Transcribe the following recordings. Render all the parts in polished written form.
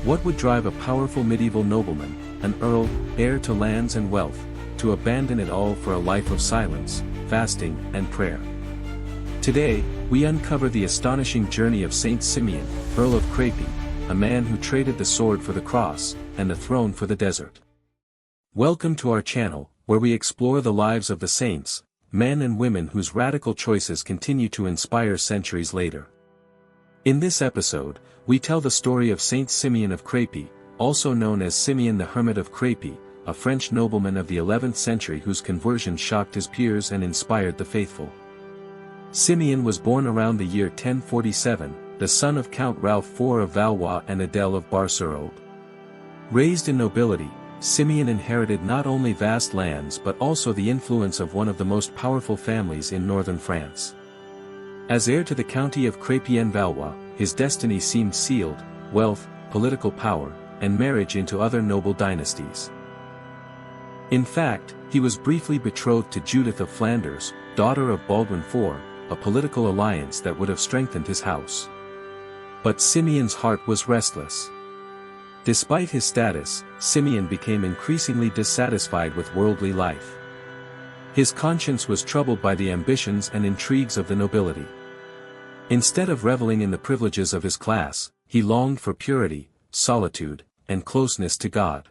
What would drive a powerful medieval nobleman, an earl, heir to lands and wealth, to abandon it all for a life of silence, fasting, and prayer? Today, we uncover the astonishing journey of Saint Simeon, Earl of Crépy, a man who traded the sword for the cross, and the throne for the desert. Welcome to our channel, where we explore the lives of the saints, men and women whose radical choices continue to inspire centuries later. In this episode, we tell the story of Saint Simeon of Crépy, also known as Simeon the Hermit of Crépy, a French nobleman of the 11th century whose conversion shocked his peers and inspired the faithful. Simeon was born around the year 1047, the son of Count Ralph IV of Valois and Adèle of Bar-sur-Aube. Raised in nobility, Simeon inherited not only vast lands but also the influence of one of the most powerful families in northern France. As heir to the county of Crépy and Valois, his destiny seemed sealed: wealth, political power, and marriage into other noble dynasties. In fact, he was briefly betrothed to Judith of Flanders, daughter of Baldwin IV, a political alliance that would have strengthened his house. But Simeon's heart was restless. Despite his status, Simeon became increasingly dissatisfied with worldly life. His conscience was troubled by the ambitions and intrigues of the nobility. Instead of reveling in the privileges of his class, he longed for purity, solitude, and closeness to God.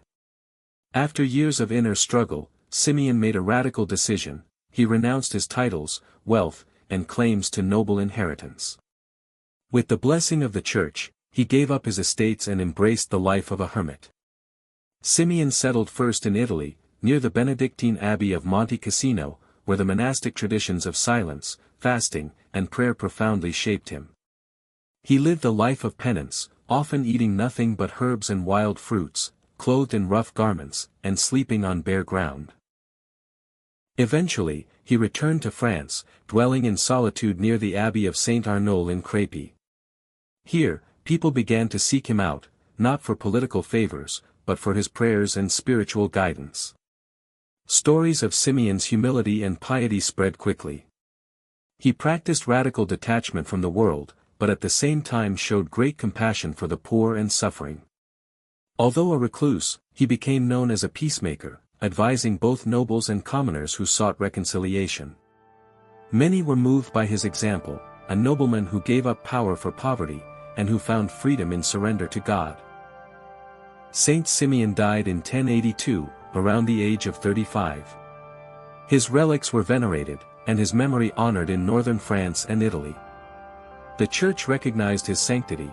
After years of inner struggle, Simeon made a radical decision: he renounced his titles, wealth, and claims to noble inheritance. With the blessing of the Church, he gave up his estates and embraced the life of a hermit. Simeon settled first in Italy, near the Benedictine Abbey of Monte Cassino, where the monastic traditions of silence, fasting, and prayer profoundly shaped him. He lived a life of penance, often eating nothing but herbs and wild fruits, clothed in rough garments, and sleeping on bare ground. Eventually, he returned to France, dwelling in solitude near the Abbey of Saint Arnaud in Crépy. Here, people began to seek him out, not for political favors, but for his prayers and spiritual guidance. Stories of Simeon's humility and piety spread quickly. He practiced radical detachment from the world, but at the same time showed great compassion for the poor and suffering. Although a recluse, he became known as a peacemaker, advising both nobles and commoners who sought reconciliation. Many were moved by his example, a nobleman who gave up power for poverty, and who found freedom in surrender to God. Saint Simeon died in 1082, around the age of 35. His relics were venerated, and his memory honored in northern France and Italy. The Church recognized his sanctity,